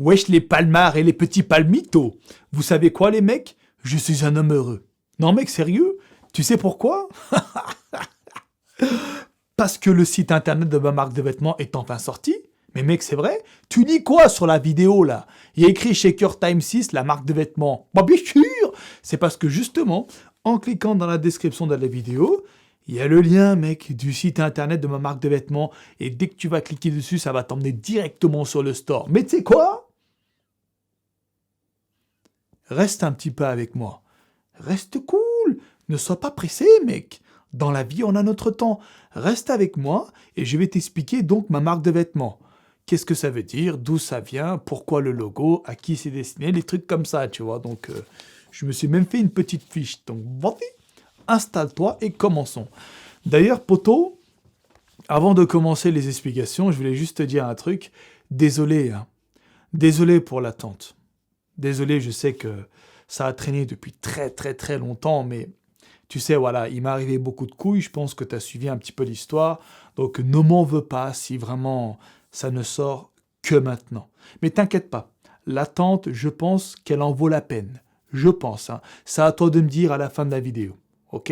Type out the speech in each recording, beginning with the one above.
Wesh les palmards et les petits palmitos. Vous savez quoi les mecs? Je suis un homme heureux. Non mec, sérieux? Tu sais pourquoi? Parce que le site internet de ma marque de vêtements est enfin sorti. Mais mec, c'est vrai? Tu lis quoi sur la vidéo là? Il y a écrit Shaker Time 6, la marque de vêtements. Bah bien sûr! C'est parce que justement, en cliquant dans la description de la vidéo, il y a le lien, mec, du site internet de ma marque de vêtements. Et dès que tu vas cliquer dessus, ça va t'emmener directement sur le store. Mais tu sais quoi? Reste un petit peu avec moi. Reste cool. Ne sois pas pressé, mec. Dans la vie, on a notre temps. Reste avec moi et je vais t'expliquer donc ma marque de vêtements. Qu'est-ce que ça veut dire, d'où ça vient, pourquoi le logo, à qui c'est destiné, les trucs comme ça, tu vois. Donc, je me suis même fait une petite fiche. Donc, vas-y, installe-toi et commençons. D'ailleurs, poto, avant de commencer les explications, je voulais juste te dire un truc. Désolé, hein. Désolé pour l'attente. Désolé, je sais que ça a traîné depuis très très très longtemps, mais tu sais, voilà, il m'est arrivé beaucoup de couilles, je pense que tu as suivi un petit peu l'histoire, donc ne m'en veux pas si vraiment ça ne sort que maintenant. Mais t'inquiète pas, l'attente, je pense qu'elle en vaut la peine. Je pense, hein. C'est à toi de me dire à la fin de la vidéo, ok?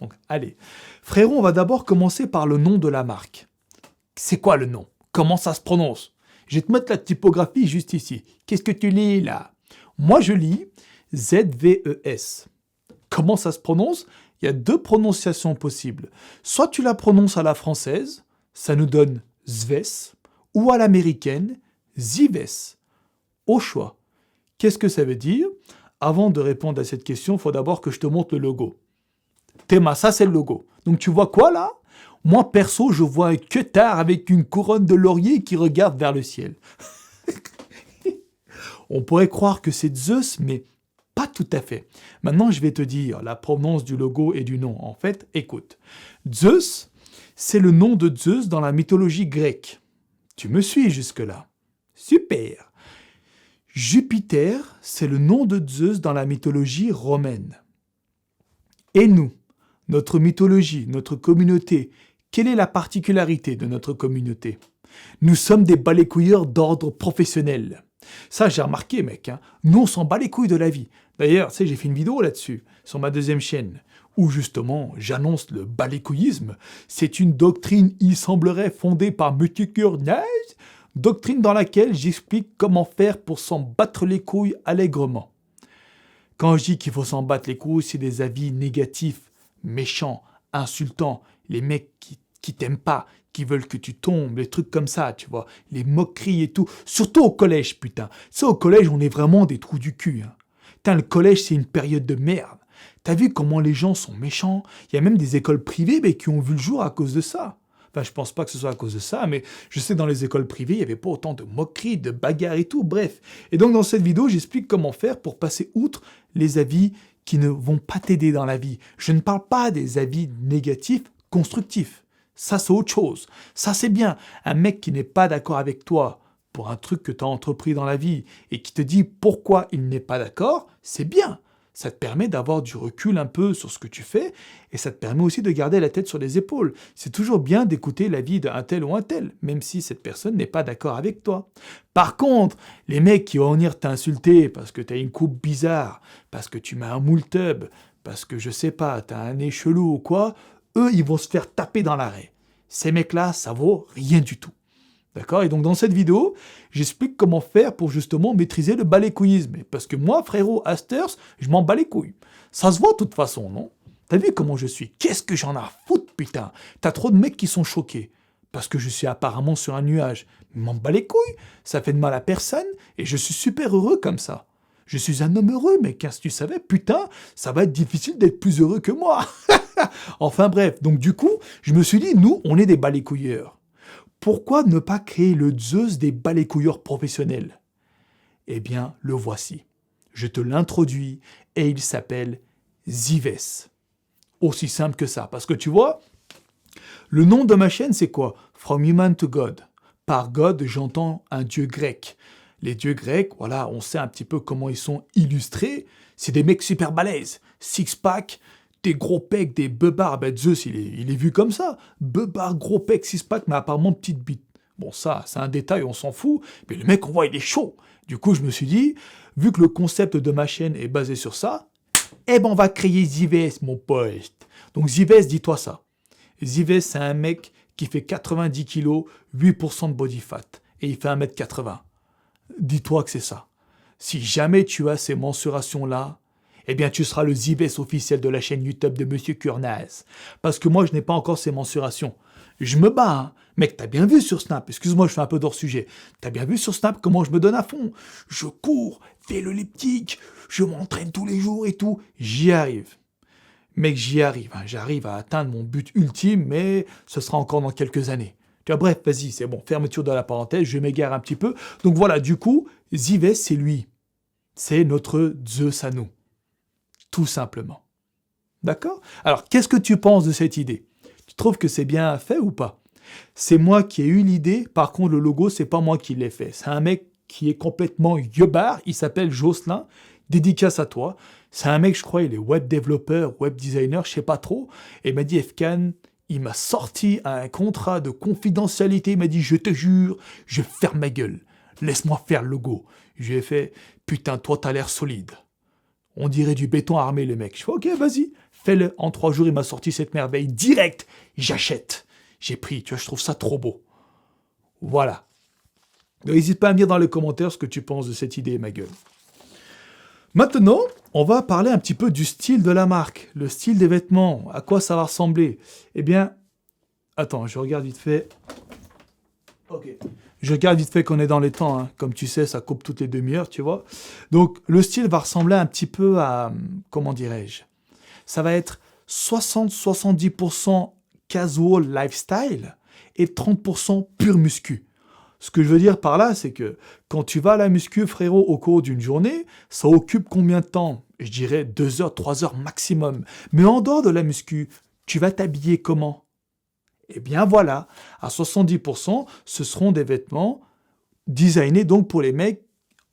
Donc, allez. Frérot, on va d'abord commencer par le nom de la marque. C'est quoi le nom? Comment ça se prononce? Je vais te mettre la typographie juste ici. Qu'est-ce que tu lis là? Moi, je lis ZVES. Comment ça se prononce? Il y a deux prononciations possibles. Soit tu la prononces à la française, ça nous donne Zves, ou à l'américaine, Zives. Au choix. Qu'est-ce que ça veut dire? Avant de répondre à cette question, il faut d'abord que je te montre le logo. Théma, ça c'est le logo. Donc tu vois quoi là? Moi perso, je vois un queutard avec une couronne de laurier qui regarde vers le ciel. On pourrait croire que c'est Zeus, mais pas tout à fait. Maintenant, je vais te dire la provenance du logo et du nom. En fait, écoute. Zeus, c'est le nom de Zeus dans la mythologie grecque. Tu me suis jusque-là? Super. Jupiter, c'est le nom de Zeus dans la mythologie romaine. Et nous, notre mythologie, notre communauté, quelle est la particularité de notre communauté? Nous sommes des balécouilleurs d'ordre professionnel. Ça, j'ai remarqué, mec. Hein. Nous, on s'en bat les couilles de la vie. D'ailleurs, tu sais, j'ai fait une vidéo là-dessus, sur ma deuxième chaîne, où justement, j'annonce le balécouillisme. C'est une doctrine, il semblerait, fondée par Mutikurnaz, doctrine dans laquelle j'explique comment faire pour s'en battre les couilles allègrement. Quand je dis qu'il faut s'en battre les couilles, c'est des avis négatifs, méchants, insultants, les mecs qui t'aiment pas, qui veulent que tu tombes, les trucs comme ça, tu vois, les moqueries et tout. Surtout au collège, putain. Tu sais, au collège, on est vraiment des trous du cul. Hein. Putain, le collège, c'est une période de merde. T'as vu comment les gens sont méchants? Il y a même des écoles privées mais qui ont vu le jour à cause de ça. Enfin, je pense pas que ce soit à cause de ça, mais je sais que dans les écoles privées, il n'y avait pas autant de moqueries, de bagarres et tout, bref. Et donc, dans cette vidéo, j'explique comment faire pour passer outre les avis qui ne vont pas t'aider dans la vie. Je ne parle pas des avis négatifs, constructifs. Ça, c'est autre chose. Ça, c'est bien. Un mec qui n'est pas d'accord avec toi pour un truc que tu as entrepris dans la vie et qui te dit pourquoi il n'est pas d'accord, c'est bien. Ça te permet d'avoir du recul un peu sur ce que tu fais et ça te permet aussi de garder la tête sur les épaules. C'est toujours bien d'écouter l'avis d'un tel ou un tel, même si cette personne n'est pas d'accord avec toi. Par contre, les mecs qui vont venir t'insulter parce que tu as une coupe bizarre, parce que tu mets un moule tub, parce que je sais pas, tu as un nez chelou ou quoi, eux, ils vont se faire taper dans l'arrêt. Ces mecs-là, ça vaut rien du tout. D'accord? Et donc, dans cette vidéo, j'explique comment faire pour justement maîtriser le balécouillisme. Parce que moi, frérot, Asters, je m'en bats les couilles. Ça se voit de toute façon, non? T'as vu comment je suis? Qu'est-ce que j'en ai à foutre, putain? T'as trop de mecs qui sont choqués. Parce que je suis apparemment sur un nuage. Je m'en bats les couilles. Ça fait de mal à personne. Et je suis super heureux comme ça. Je suis un homme heureux, mec. Si tu savais, putain, ça va être difficile d'être plus heureux que moi. Enfin bref, donc du coup, je me suis dit, nous, on est des balécouilleurs. Pourquoi ne pas créer le Zeus des balécouilleurs professionnels? Eh bien, le voici. Je te l'introduis et il s'appelle Zives. Aussi simple que ça. Parce que tu vois, le nom de ma chaîne, c'est quoi? From Human to God. Par God, j'entends un dieu grec. Les dieux grecs, voilà, on sait un petit peu comment ils sont illustrés. C'est des mecs super balèzes. Six-pack, des gros pecs, des beubards. Ben Zeus, il est vu comme ça. Beubard, gros pecs, six-pack, mais apparemment petite bite. Bon, ça, c'est un détail, on s'en fout. Mais le mec, on voit, il est chaud. Du coup, je me suis dit, vu que le concept de ma chaîne est basé sur ça, eh ben on va créer Zivest, mon pote. Donc Zivest, dis-toi ça. Zivest, c'est un mec qui fait 90 kilos, 8% de body fat, et il fait 1m80. Dis-toi que c'est ça. Si jamais tu as ces mensurations-là, eh bien tu seras le Zivest officiel de la chaîne YouTube de Monsieur Kurnaz. Parce que moi, je n'ai pas encore ces mensurations. Je me bats, hein. Mec, t'as bien vu sur Snap, excuse-moi, je fais un peu d'hors sujet. T'as bien vu sur Snap comment je me donne à fond. Je cours, fais le elliptique, je m'entraîne tous les jours et tout. J'y arrive. Mec, j'y arrive. Hein. J'arrive à atteindre mon but ultime, mais ce sera encore dans quelques années. Tu vois, bref, vas-y, c'est bon, fermeture de la parenthèse, je m'égare un petit peu. Donc voilà, du coup, Zivest, c'est lui. C'est notre Zeus à nous. Tout simplement. D'accord? Alors, qu'est-ce que tu penses de cette idée? Tu trouves que c'est bien fait ou pas? C'est moi qui ai eu l'idée, par contre, le logo, c'est pas moi qui l'ai fait. C'est un mec qui est complètement yeubar, il s'appelle Jocelyn, dédicace à toi. C'est un mec, je crois, il est web développeur, web designer, je sais pas trop. Et il m'a dit, Fkan, il m'a sorti un contrat de confidentialité. Il m'a dit, je te jure, je ferme ma gueule. Laisse-moi faire le logo. Je lui ai fait, putain, toi, t'as l'air solide. On dirait du béton armé, le mec. Je fais, ok, vas-y, fais-le. En 3 jours, il m'a sorti cette merveille. Direct, j'achète. J'ai pris, tu vois, je trouve ça trop beau. Voilà. N'hésite pas à me dire dans les commentaires ce que tu penses de cette idée, ma gueule. Maintenant, on va parler un petit peu du style de la marque, le style des vêtements, à quoi ça va ressembler. Eh bien, attends, je regarde vite fait. Ok. Je regarde vite fait qu'on est dans les temps, hein. Comme tu sais, ça coupe toutes les demi-heures, tu vois. Donc, le style va ressembler un petit peu à, comment dirais-je, ça va être 60-70% casual lifestyle et 30% pur muscu. Ce que je veux dire par là, c'est que quand tu vas à la muscu, frérot, au cours d'une journée, ça occupe combien de temps? Je dirais 2 heures, 3 heures maximum. Mais en dehors de la muscu, tu vas t'habiller comment? Eh bien voilà, à 70%, ce seront des vêtements designés donc pour les mecs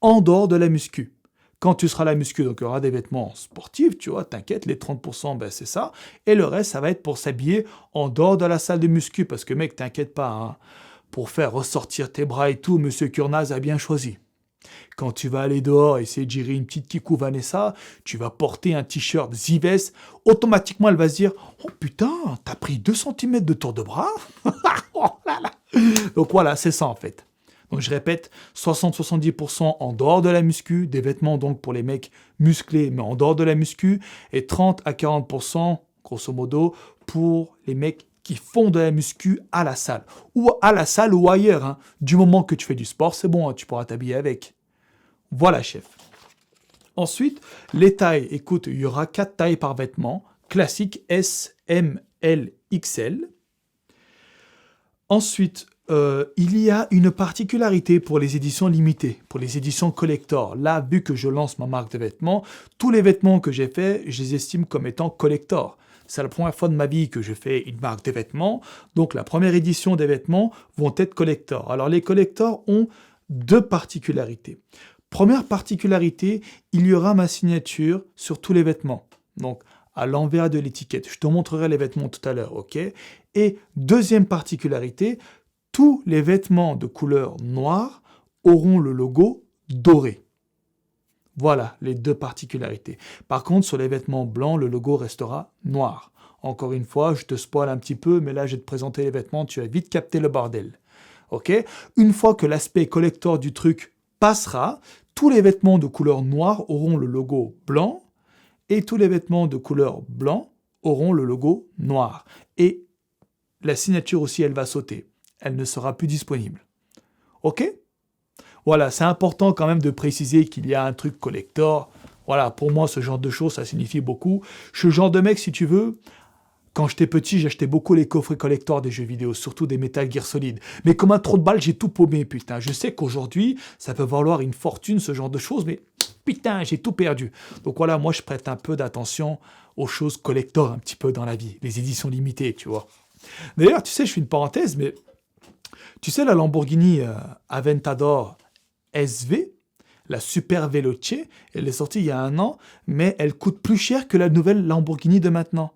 en dehors de la muscu. Quand tu seras à la muscu, donc il y aura des vêtements sportifs, tu vois, t'inquiète, les 30%, ben c'est ça. Et le reste, ça va être pour s'habiller en dehors de la salle de muscu. Parce que mec, t'inquiète pas, hein, pour faire ressortir tes bras et tout, Monsieur Kurnaz a bien choisi. Quand tu vas aller dehors et essayer de gérer une petite Kikou Vanessa, tu vas porter un t-shirt Zivest, automatiquement elle va se dire « Oh putain, t'as pris 2 cm de tour de bras ?» Oh là là. Donc voilà, c'est ça en fait. Donc je répète, 60-70% en dehors de la muscu, des vêtements donc pour les mecs musclés mais en dehors de la muscu, et 30-40% grosso modo pour les mecs qui font de la muscu à la salle. Ou à la salle ou ailleurs. Hein. Du moment que tu fais du sport, c'est bon, hein, tu pourras t'habiller avec. Voilà, chef. Ensuite, les tailles. Écoute, il y aura 4 tailles par vêtement. Classique S, M, L, XL. Ensuite, il y a une particularité pour les éditions limitées, pour les éditions collector. Là, vu que je lance ma marque de vêtements, tous les vêtements que j'ai faits, je les estime comme étant collector. C'est la première fois de ma vie que je fais une marque de vêtements. Donc, la première édition des vêtements vont être collector. Alors, les collectors ont 2 particularités. Première particularité, il y aura ma signature sur tous les vêtements. Donc, à l'envers de l'étiquette. Je te montrerai les vêtements tout à l'heure, ok? Et deuxième particularité, tous les vêtements de couleur noire auront le logo doré. Voilà les 2 particularités. Par contre, sur les vêtements blancs, le logo restera noir. Encore une fois, je te spoil un petit peu, mais là, je vais te présenter les vêtements, tu vas vite capter le bordel. Ok? Une fois que l'aspect collector du truc passera, tous les vêtements de couleur noire auront le logo blanc et tous les vêtements de couleur blanc auront le logo noir. Et la signature aussi, elle va sauter. Elle ne sera plus disponible. Ok? Voilà, c'est important quand même de préciser qu'il y a un truc collector. Voilà, pour moi, ce genre de choses, ça signifie beaucoup. Je suis le genre de mec, si tu veux, quand j'étais petit, j'achetais beaucoup les coffrets collector des jeux vidéo, surtout des Metal Gear Solid. Mais comme un trou de balle, j'ai tout paumé, putain. Je sais qu'aujourd'hui, ça peut valoir une fortune, ce genre de choses, mais putain, j'ai tout perdu. Donc voilà, moi, je prête un peu d'attention aux choses collector un petit peu dans la vie, les éditions limitées, tu vois. D'ailleurs, tu sais, je fais une parenthèse, mais tu sais, la Lamborghini Aventador SV, la Super Veloce, elle est sortie il y a 1 an, mais elle coûte plus cher que la nouvelle Lamborghini de maintenant.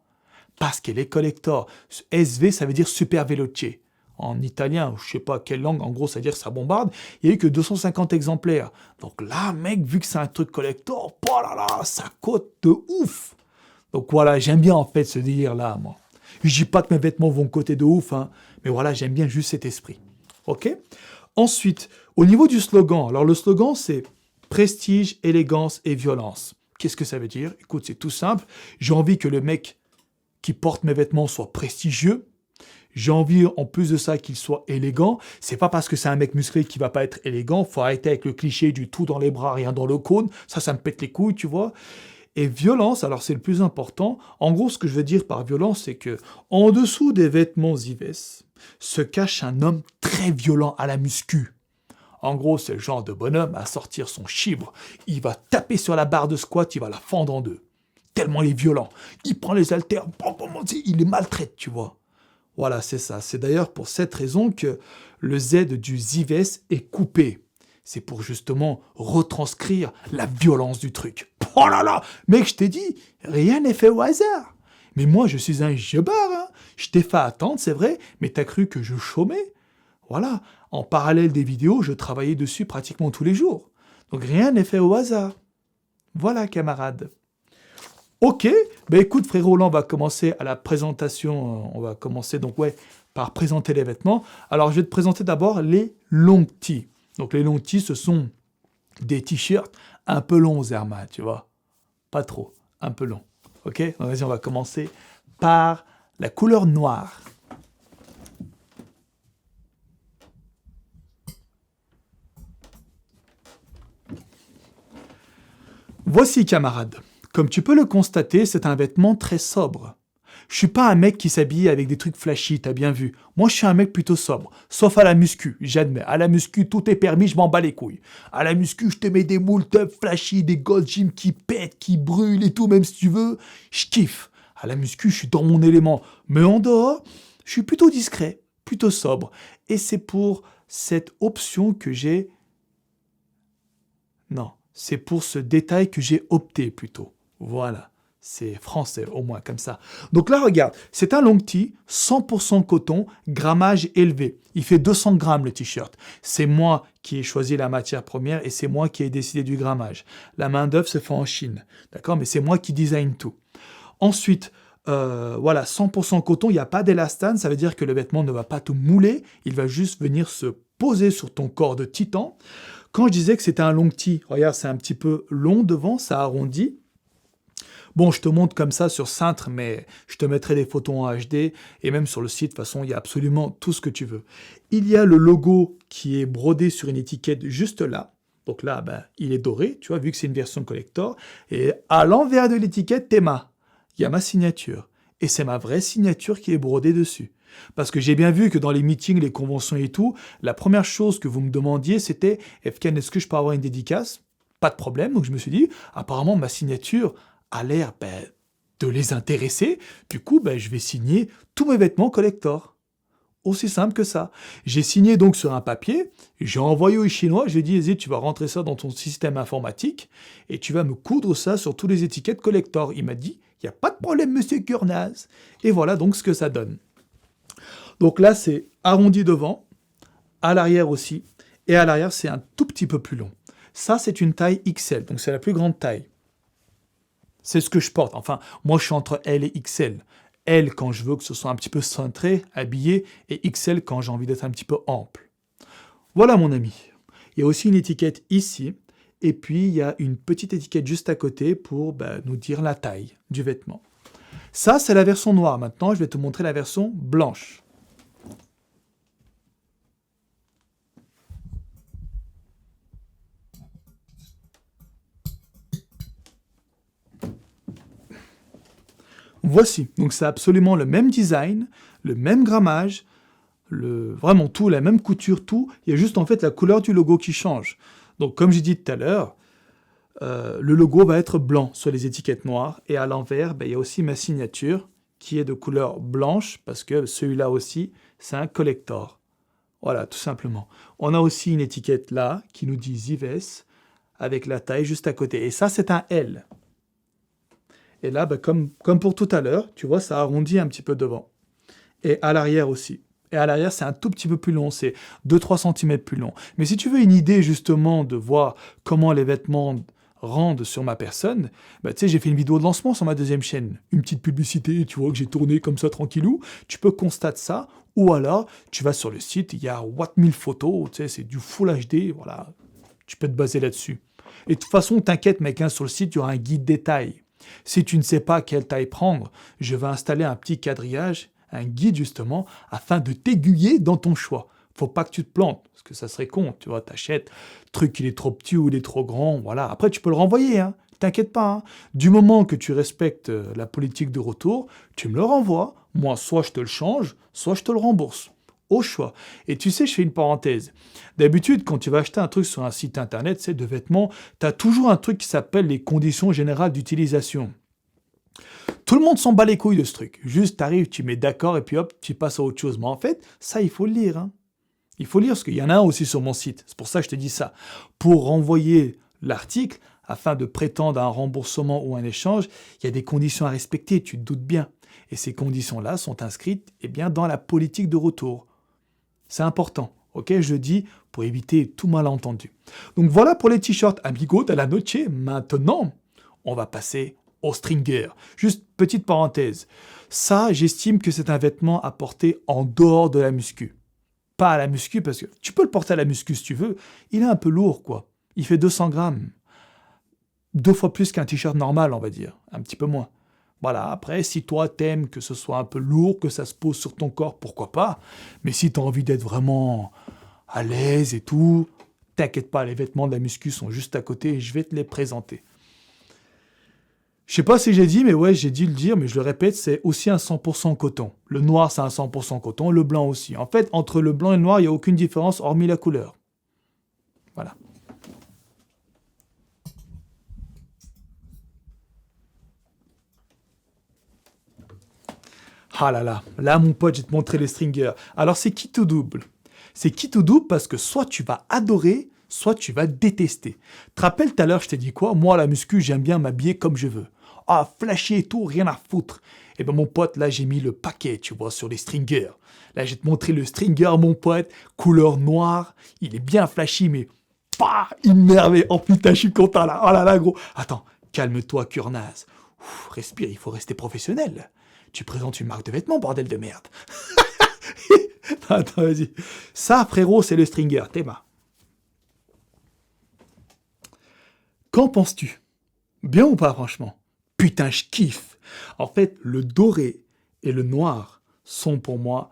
Parce qu'elle est collector. SV, ça veut dire Super Veloce. en italien, je sais pas quelle langue, en gros, ça veut dire que ça bombarde, il n'y a eu que 250 exemplaires. Donc là, mec, vu que c'est un truc collector, oh là là, ça cote de ouf. Donc voilà, j'aime bien en fait ce délire-là, moi. Je dis pas que mes vêtements vont coter de ouf, hein, mais voilà, j'aime bien juste cet esprit. Ok? Ensuite, au niveau du slogan, alors le slogan c'est prestige, élégance et violence. Qu'est-ce que ça veut dire? Écoute, c'est tout simple. J'ai envie que le mec qui porte mes vêtements soit prestigieux. J'ai envie, en plus de ça, qu'il soit élégant. C'est pas parce que c'est un mec musclé qu'il va pas être élégant. Faut arrêter avec le cliché du tout dans les bras, rien dans le cône. Ça me pète les couilles, tu vois. Et violence, alors c'est le plus important. En gros, ce que je veux dire par violence, c'est que en dessous des vêtements Zives se cache un homme très violent à la muscu. En gros, c'est le genre de bonhomme à sortir son chibre. Il va taper sur la barre de squat, il va la fendre en deux. Tellement il est violent. Il prend les haltères, il les maltraite, tu vois. Voilà, c'est ça. C'est d'ailleurs pour cette raison que le Z du Zives est coupé. C'est pour justement retranscrire la violence du truc. Oh là là, mec, je t'ai dit, rien n'est fait au hasard. Mais moi, je suis un jebard, hein. Je t'ai fait attendre, c'est vrai, mais t'as cru que je chômais? Voilà, en parallèle des vidéos, je travaillais dessus pratiquement tous les jours. Donc rien n'est fait au hasard. Voilà, camarades. Ok, ben écoute frérot, là on va commencer à la présentation, on va commencer donc par présenter les vêtements. Alors je vais te présenter d'abord les long tees. Donc les long tees, ce sont des t-shirts un peu longs, Zerma, tu vois. Pas trop, un peu long. Ok, donc vas-y, on va commencer par la couleur noire. Voici, camarades. Comme tu peux le constater, c'est un vêtement très sobre. Je suis pas un mec qui s'habille avec des trucs flashy, t'as bien vu. Moi, je suis un mec plutôt sobre. Sauf à la muscu, j'admets. À la muscu, tout est permis, je m'en bats les couilles. À la muscu, je te mets des moules top flashy, des gold gym qui pètent, qui brûlent et tout, même si tu veux. Je kiffe. À la muscu, je suis dans mon élément. Mais en dehors, je suis plutôt discret, plutôt sobre. Et c'est pour cette option que j'ai... Non, c'est pour ce détail que j'ai opté plutôt. Voilà. C'est français, au moins, comme ça. Donc là, regarde, c'est un long tee, 100% coton, grammage élevé. Il fait 200 grammes, le t-shirt. C'est moi qui ai choisi la matière première et c'est moi qui ai décidé du grammage. La main-d'œuvre se fait en Chine, d'accord? Mais c'est moi qui design tout. Ensuite, voilà, 100% coton, il n'y a pas d'élastane, ça veut dire que le vêtement ne va pas te mouler, il va juste venir se poser sur ton corps de titan. Quand je disais que c'était un long tee, regarde, c'est un petit peu long devant, ça arrondit. Bon, je te montre comme ça sur Cintre, mais je te mettrai des photos en HD, et même sur le site, de toute façon, il y a absolument tout ce que tu veux. Il y a le logo qui est brodé sur une étiquette juste là. Donc là, ben, il est doré, tu vois, vu que c'est une version collector. Et à l'envers de l'étiquette, Théma, il y a ma signature. Et c'est ma vraie signature qui est brodée dessus. Parce que j'ai bien vu que dans les meetings, les conventions et tout, la première chose que vous me demandiez, c'était « Efken, est-ce que je peux avoir une dédicace ?» Pas de problème, donc je me suis dit, apparemment, ma signature a l'air de les intéresser. Du coup, je vais signer tous mes vêtements collector. Aussi simple que ça. J'ai signé donc sur un papier, j'ai envoyé au Chinois, je lui ai dit, hésite, tu vas rentrer ça dans ton système informatique et tu vas me coudre ça sur toutes les étiquettes collector. Il m'a dit, il n'y a pas de problème, monsieur Kurnaz. Et voilà donc ce que ça donne. Donc là, c'est arrondi devant, à l'arrière aussi, et à l'arrière, c'est un tout petit peu plus long. Ça, c'est une taille XL, donc c'est la plus grande taille. C'est ce que je porte. Enfin, moi, je suis entre L et XL. L quand je veux que ce soit un petit peu cintré, habillé, et XL quand j'ai envie d'être un petit peu ample. Voilà, mon ami. Il y a aussi une étiquette ici, et puis il y a une petite étiquette juste à côté pour nous dire la taille du vêtement. Ça, c'est la version noire. Maintenant, je vais te montrer la version blanche. Voici, donc c'est absolument le même design, le même grammage, vraiment tout, la même couture, tout. Il y a juste en fait la couleur du logo qui change. Donc comme j'ai dit tout à l'heure, le logo va être blanc sur les étiquettes noires et à l'envers, il y a aussi ma signature qui est de couleur blanche parce que celui-là aussi, c'est un collector. Voilà, tout simplement. On a aussi une étiquette là qui nous dit Zives avec la taille juste à côté. Et ça, c'est un L. Et là, comme pour tout à l'heure, tu vois, ça arrondit un petit peu devant. Et à l'arrière aussi. Et à l'arrière, c'est un tout petit peu plus long, c'est 2-3 centimètres plus long. Mais si tu veux une idée justement de voir comment les vêtements rendent sur ma personne, bah, tu sais, j'ai fait une vidéo de lancement sur ma deuxième chaîne. Une petite publicité, tu vois, que j'ai tourné comme ça tranquillou. Tu peux constater ça. Ou alors, tu vas sur le site, il y a What 1000 photos, tu sais, c'est du Full HD, voilà. Tu peux te baser là-dessus. Et de toute façon, t'inquiète mec, hein, sur le site, il y aura un guide détail. Si tu ne sais pas quelle taille prendre, je vais installer un petit quadrillage, un guide justement, afin de t'aiguiller dans ton choix. Faut pas que tu te plantes, parce que ça serait con, tu vois, t'achètes, le truc il est trop petit ou il est trop grand, voilà. Après tu peux le renvoyer, hein, t'inquiète pas. Hein. Du moment que tu respectes la politique de retour, tu me le renvoies. Moi, soit je te le change, soit je te le rembourse. Au choix. Et tu sais, je fais une parenthèse. D'habitude, quand tu vas acheter un truc sur un site internet, c'est de vêtements, tu as toujours un truc qui s'appelle les conditions générales d'utilisation. Tout le monde s'en bat les couilles de ce truc. Juste, t'arrives, tu mets d'accord et puis hop, tu passes à autre chose. Mais en fait, ça, il faut le lire. Hein. Il faut lire, parce qu'il y en a un aussi sur mon site. C'est pour ça que je te dis ça. Pour renvoyer l'article, afin de prétendre à un remboursement ou un échange, il y a des conditions à respecter, tu te doutes bien. Et ces conditions-là sont inscrites bien, dans la politique de retour. C'est important, ok, je le dis pour éviter tout malentendu. Donc voilà pour les t-shirts Amigo de la Noche. Maintenant, on va passer au stringer. Juste petite parenthèse. Ça, j'estime que c'est un vêtement à porter en dehors de la muscu. Pas à la muscu, parce que tu peux le porter à la muscu si tu veux. Il est un peu lourd, quoi. Il fait 200 grammes. 2 fois plus qu'un t-shirt normal, on va dire. Un petit peu moins. Voilà, après, si toi t'aimes que ce soit un peu lourd, que ça se pose sur ton corps, pourquoi pas. Mais si t'as envie d'être vraiment à l'aise et tout, t'inquiète pas, les vêtements de la muscu sont juste à côté et je vais te les présenter. Je sais pas si j'ai dit, mais ouais, j'ai dû le dire, mais je le répète, c'est aussi un 100% coton. Le noir, c'est un 100% coton, le blanc aussi. En fait, entre le blanc et le noir, il n'y a aucune différence, hormis la couleur. Voilà. Ah là, mon pote, je vais te montrer les stringers. Alors, c'est kit ou double. C'est kit ou double parce que soit tu vas adorer, soit tu vas détester. Te rappelles tout à l'heure, je t'ai dit quoi? Moi, à la muscu, j'aime bien m'habiller comme je veux. Ah, flasher et tout, rien à foutre. Et ben mon pote, là, j'ai mis le paquet, tu vois, sur les stringers. Là, je vais te montrer le stringer, mon pote, couleur noire. Il est bien flashy, mais pas immervé. Oh putain, je suis content là. Oh là là, gros. Attends, calme-toi, Kurnaz. Respire, il faut rester professionnel. Tu présentes une marque de vêtements, bordel de merde. Attends, vas-y. Ça, frérot, c'est le stringer, Théma. Qu'en penses-tu? Bien ou pas, franchement? Putain, je kiffe. En fait, le doré et le noir sont pour moi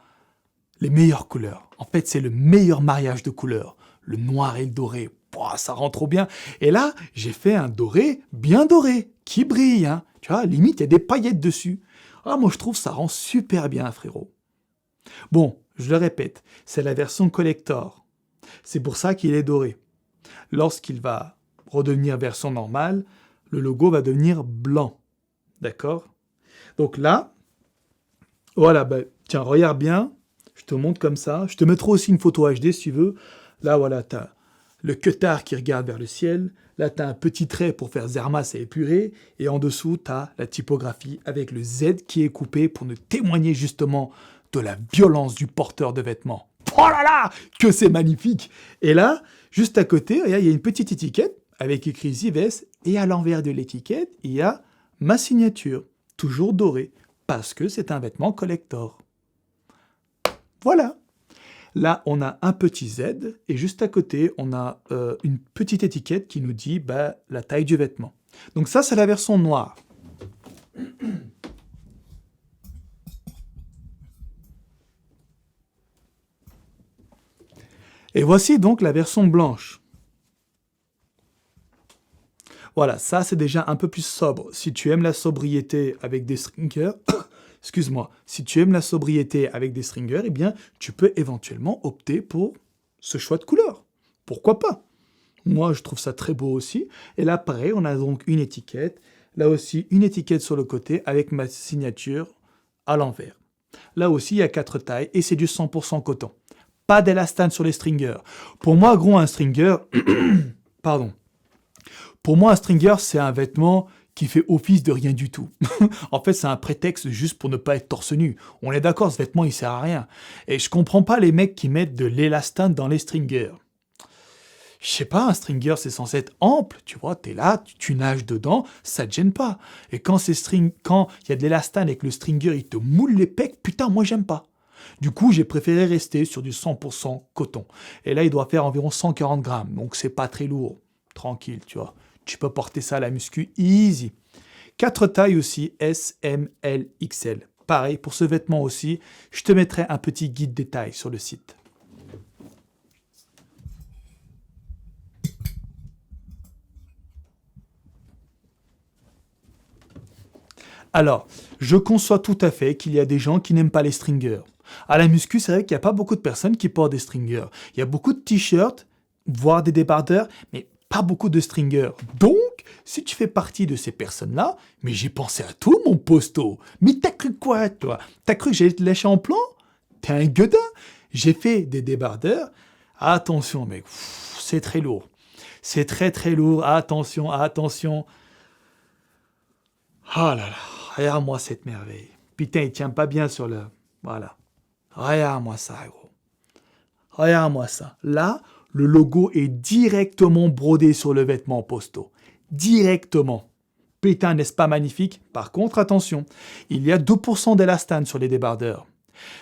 les meilleures couleurs. En fait, c'est le meilleur mariage de couleurs. Le noir et le doré, pouah, ça rend trop bien. Et là, j'ai fait un doré bien doré, qui brille. Hein. Tu vois, limite, il y a des paillettes dessus. Ah, moi, je trouve ça rend super bien, frérot. Bon, je le répète, c'est la version collector. C'est pour ça qu'il est doré. Lorsqu'il va redevenir version normale, le logo va devenir blanc. D'accord? Donc là, voilà, bah, tiens, regarde bien. Je te montre comme ça. Je te mettrai aussi une photo HD si tu veux. Là, voilà, tu as le cutard qui regarde vers le ciel. Là, tu as un petit trait pour faire Zermas et épuré. Et en dessous, tu as la typographie avec le Z qui est coupé pour nous témoigner justement de la violence du porteur de vêtements. Oh là là, que c'est magnifique! Et là, juste à côté, il y a une petite étiquette avec écrit Zives. Et à l'envers de l'étiquette, il y a ma signature, toujours dorée, parce que c'est un vêtement collector. Voilà. Là, on a un petit Z, et juste à côté, on a une petite étiquette qui nous dit la taille du vêtement. Donc ça, c'est la version noire. Et voici donc la version blanche. Voilà, ça c'est déjà un peu plus sobre. Si tu aimes la sobriété avec des stringers, excuse-moi, si tu aimes la sobriété avec des stringers, eh bien, tu peux éventuellement opter pour ce choix de couleur. Pourquoi pas? Moi, je trouve ça très beau aussi. Et là, pareil, on a donc une étiquette. Là aussi, une étiquette sur le côté avec ma signature à l'envers. Là aussi, il y a 4 tailles et c'est du 100% coton. Pas d'élastane sur les stringers. Pour moi, gros, un stringer... Pardon. Pour moi, un stringer, c'est un vêtement qui fait office de rien du tout. En fait, c'est un prétexte juste pour ne pas être torse nu. On est d'accord, ce vêtement, il sert à rien. Et je comprends pas les mecs qui mettent de l'élastane dans les stringers. Je sais pas, un stringer, c'est censé être ample, tu vois, t'es là, tu nages dedans, ça te gêne pas. Et quand quand il y a de l'élastane et que le stringer, il te moule les pecs, putain, moi, j'aime pas. Du coup, j'ai préféré rester sur du 100% coton. Et là, il doit faire environ 140 grammes, donc c'est pas très lourd. Tranquille, tu vois. Tu peux porter ça à la muscu, easy. 4 tailles aussi, S, M, L, XL. Pareil, pour ce vêtement aussi, je te mettrai un petit guide des tailles sur le site. Alors, je conçois tout à fait qu'il y a des gens qui n'aiment pas les stringers. À la muscu, c'est vrai qu'il n'y a pas beaucoup de personnes qui portent des stringers. Il y a beaucoup de t-shirts, voire des débardeurs, mais pas beaucoup de stringers. Donc, si tu fais partie de ces personnes-là, mais j'ai pensé à tout, mon posto. Mais t'as cru quoi, toi? T'as cru que j'allais te lâcher en plan? T'es un gueudin. J'ai fait des débardeurs. Attention, mec, c'est très lourd. C'est très très lourd. Attention, attention. Ah là là, regarde-moi cette merveille. Putain, il tient pas bien sur le... Voilà. Regarde-moi ça, gros. Regarde-moi ça. Là, le logo est directement brodé sur le vêtement posto. Directement. Putain, n'est-ce pas magnifique? Par contre, attention, il y a 2% d'élastane sur les débardeurs.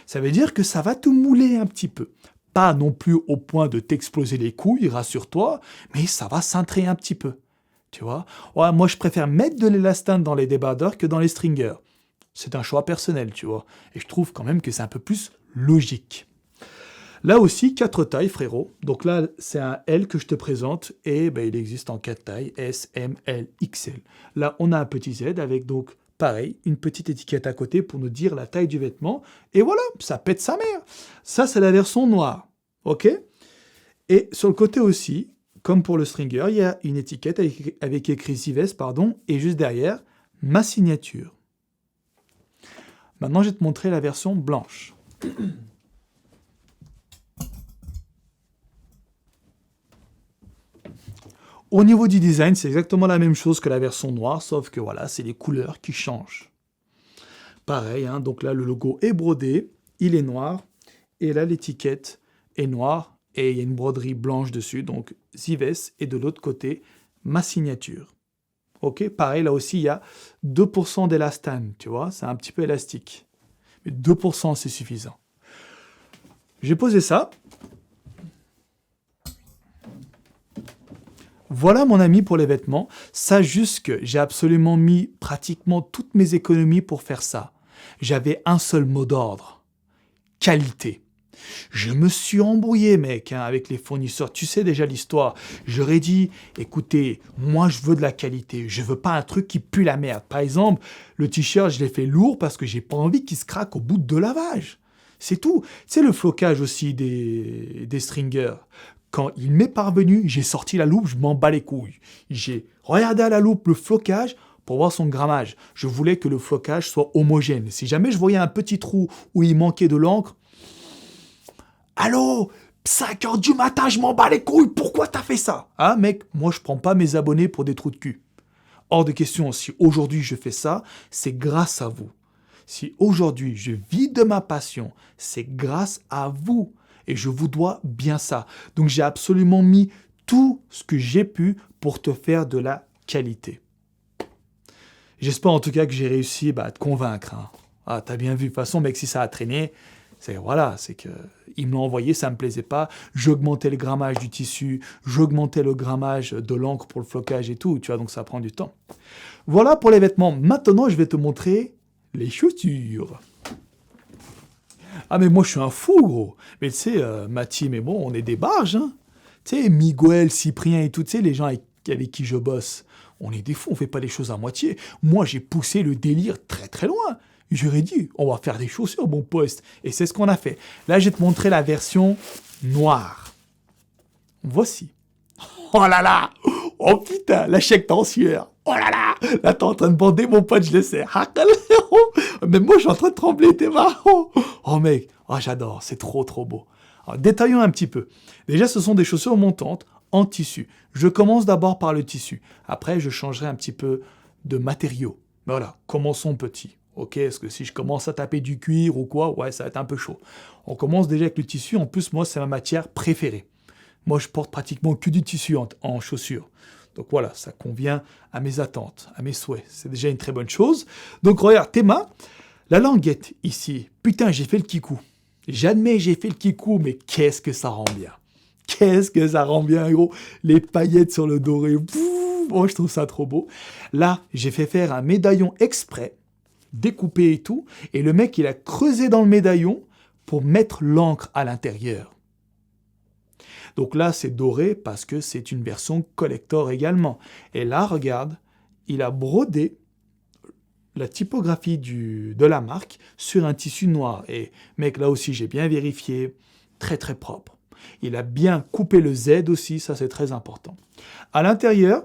Ça veut dire que ça va te mouler un petit peu. Pas non plus au point de t'exploser les couilles, rassure-toi, mais ça va cintrer un petit peu. Tu vois? Ouais, moi, je préfère mettre de l'élastane dans les débardeurs que dans les stringers. C'est un choix personnel, tu vois. Et je trouve quand même que c'est un peu plus logique. Là aussi, 4 tailles, frérot. Donc là, c'est un L que je te présente. Et ben, il existe en 4 tailles, S, M, L, XL. Là, on a un petit Z avec donc, pareil, une petite étiquette à côté pour nous dire la taille du vêtement. Et voilà, ça pète sa mère. Ça, c'est la version noire. OK? Et sur le côté aussi, comme pour le stringer, il y a une étiquette avec écrit Zives, pardon, et juste derrière, ma signature. Maintenant, je vais te montrer la version blanche. Au niveau du design, c'est exactement la même chose que la version noire, sauf que voilà, c'est les couleurs qui changent. Pareil, hein, donc là, le logo est brodé, il est noir, et là, l'étiquette est noire, et il y a une broderie blanche dessus, donc Zives, et de l'autre côté, ma signature. Ok, pareil, là aussi, il y a 2% d'élastane, tu vois, c'est un petit peu élastique. Mais 2%, c'est suffisant. J'ai posé ça. Voilà, mon ami, pour les vêtements. Sache juste que j'ai absolument mis pratiquement toutes mes économies pour faire ça. J'avais un seul mot d'ordre. Qualité. Je me suis embrouillé, mec, hein, avec les fournisseurs. Tu sais déjà l'histoire. J'aurais dit, écoutez, moi, je veux de la qualité. Je veux pas un truc qui pue la merde. Par exemple, le t-shirt, je l'ai fait lourd parce que j'ai pas envie qu'il se craque au bout de lavage. C'est tout. C'est le flocage aussi des stringers. Quand il m'est parvenu, j'ai sorti la loupe, je m'en bats les couilles. J'ai regardé à la loupe le flocage pour voir son grammage. Je voulais que le flocage soit homogène. Si jamais je voyais un petit trou où il manquait de l'encre, allô, 5 heures du matin, je m'en bats les couilles, pourquoi t'as fait ça? Hein, mec, moi je prends pas mes abonnés pour des trous de cul. Hors de question, si aujourd'hui je fais ça, c'est grâce à vous. Si aujourd'hui je vis de ma passion, c'est grâce à vous. Et je vous dois bien ça. Donc j'ai absolument mis tout ce que j'ai pu pour te faire de la qualité. J'espère en tout cas que j'ai réussi à te convaincre. Hein. Ah, t'as bien vu. De toute façon, mec, si ça a traîné, c'est que il me l'a envoyé, ça me plaisait pas. J'augmentais le grammage du tissu, j'augmentais le grammage de l'encre pour le flocage et tout. Tu vois, donc ça prend du temps. Voilà pour les vêtements. Maintenant, je vais te montrer les chaussures. Ah mais moi je suis un fou gros. Mais tu sais, ma team et moi on est des barges. Hein. Tu sais, Miguel, Cyprien et tout, tu sais, les gens avec qui je bosse, on est des fous, on fait pas les choses à moitié. Moi j'ai poussé le délire très très loin. J'aurais dit, on va faire des chaussures, mon poste. Et c'est ce qu'on a fait. Là je vais te montrer la version noire. Voici. Oh là là! Oh putain, la chèque en sueur. Oh là là! Là, t'es en train de bander, mon pote, je le sais. Même moi, je suis en train de trembler, t'es marrant. Oh mec, oh, j'adore, c'est trop trop beau. Alors, détaillons un petit peu. Déjà, ce sont des chaussures montantes en tissu. Je commence d'abord par le tissu. Après, je changerai un petit peu de matériaux. Mais voilà, commençons petit. Ok, est-ce que si je commence à taper du cuir ou quoi, ouais, ça va être un peu chaud. On commence déjà avec le tissu. En plus, moi, c'est ma matière préférée. Moi, je porte pratiquement que du tissu en chaussures. Donc voilà, ça convient à mes attentes, à mes souhaits. C'est déjà une très bonne chose. Donc regarde, tes mains, la languette ici. Putain, j'ai fait le kikou. J'admets, j'ai fait le kikou, mais qu'est-ce que ça rend bien. Qu'est-ce que ça rend bien, gros. Les paillettes sur le doré. Pouf, oh, je trouve ça trop beau. Là, j'ai fait faire un médaillon exprès, découpé et tout. Et le mec, il a creusé dans le médaillon pour mettre l'encre à l'intérieur. Donc là, c'est doré parce que c'est une version collector également. Et là, regarde, il a brodé la typographie de la marque sur un tissu noir. Et mec, là aussi, j'ai bien vérifié, très très propre. Il a bien coupé le Z aussi, ça c'est très important. À l'intérieur,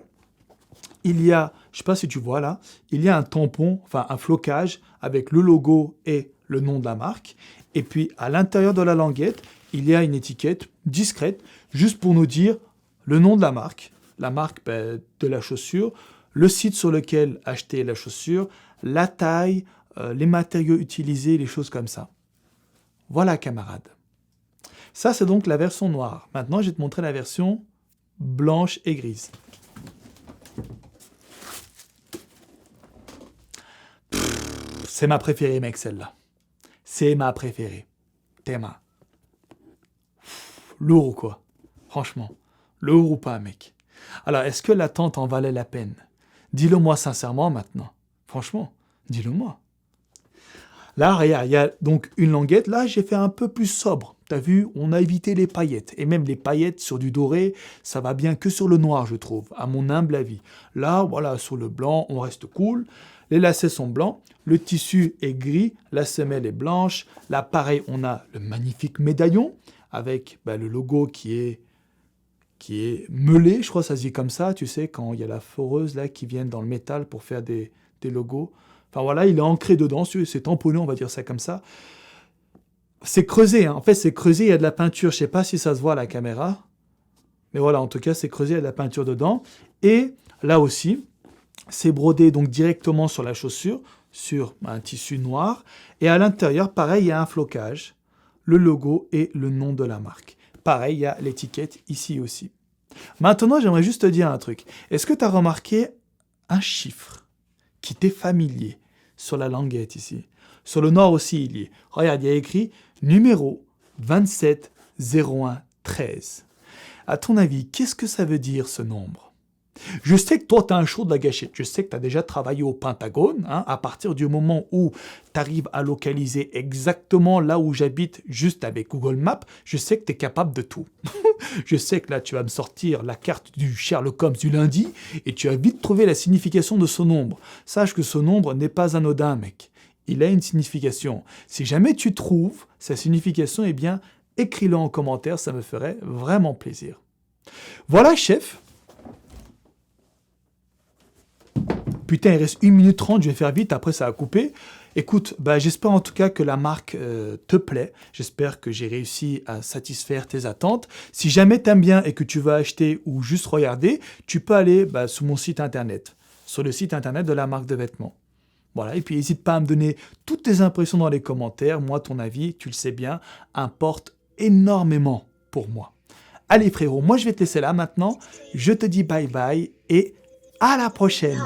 il y a, je ne sais pas si tu vois là, il y a un tampon, enfin un flocage avec le logo et le nom de la marque. Et puis à l'intérieur de la languette, il y a une étiquette discrète, juste pour nous dire le nom de la marque de la chaussure, le site sur lequel acheter la chaussure, la taille, les matériaux utilisés, les choses comme ça. Voilà, camarades. Ça, c'est donc la version noire. Maintenant, je vais te montrer la version blanche et grise. C'est ma préférée, mec, celle-là. C'est ma préférée. Tes mains. Lourd ou quoi? Franchement. Lourd ou pas, mec? Alors, est-ce que l'attente en valait la peine? Dis-le moi sincèrement maintenant. Franchement, dis-le moi. Là, regarde, il y a donc une languette. Là, j'ai fait un peu plus sobre. T'as vu, on a évité les paillettes. Et même les paillettes sur du doré, ça va bien que sur le noir, je trouve, à mon humble avis. Là, voilà, sur le blanc, on reste cool. Les lacets sont blancs. Le tissu est gris. La semelle est blanche. Là, pareil, on a le magnifique médaillon avec le logo qui est meulé. Je crois que ça se dit comme ça, tu sais, quand il y a la foreuse là qui vient dans le métal pour faire des logos. Enfin voilà, il est ancré dedans, c'est tamponné, on va dire ça comme ça. C'est creusé, hein. En fait c'est creusé, il y a de la peinture, je sais pas si ça se voit à la caméra, mais voilà, en tout cas c'est creusé, il y a de la peinture dedans. Et là aussi, c'est brodé donc directement sur la chaussure, sur un tissu noir. Et à l'intérieur, pareil, il y a un flocage, le logo et le nom de la marque. Pareil, il y a l'étiquette ici aussi. Maintenant, j'aimerais juste te dire un truc. Est-ce que tu as remarqué un chiffre qui t'est familier sur la languette ici? Sur le nord aussi, il y est. Regarde, il y a écrit numéro 270113. À ton avis, qu'est-ce que ça veut dire ce nombre? Je sais que toi, tu as un show de la gâchette. Je sais que tu as déjà travaillé au Pentagone. Hein, à partir du moment où tu arrives à localiser exactement là où j'habite, juste avec Google Maps, je sais que tu es capable de tout. Je sais que là, tu vas me sortir la carte du Sherlock Holmes du lundi et tu vas vite trouver la signification de ce nombre. Sache que ce nombre n'est pas anodin, mec. Il a une signification. Si jamais tu trouves sa signification, eh bien, écris-le en commentaire, ça me ferait vraiment plaisir. Voilà, chef. Putain, il reste 1 minute 30, je vais faire vite, après ça va couper. Écoute, j'espère en tout cas que la marque te plaît. J'espère que j'ai réussi à satisfaire tes attentes. Si jamais t'aimes bien et que tu veux acheter ou juste regarder, tu peux aller sur mon site internet, sur le site internet de la marque de vêtements. Voilà, et puis n'hésite pas à me donner toutes tes impressions dans les commentaires. Moi, ton avis, tu le sais bien, importe énormément pour moi. Allez frérot, moi je vais te laisser là maintenant. Je te dis bye bye et à la prochaine.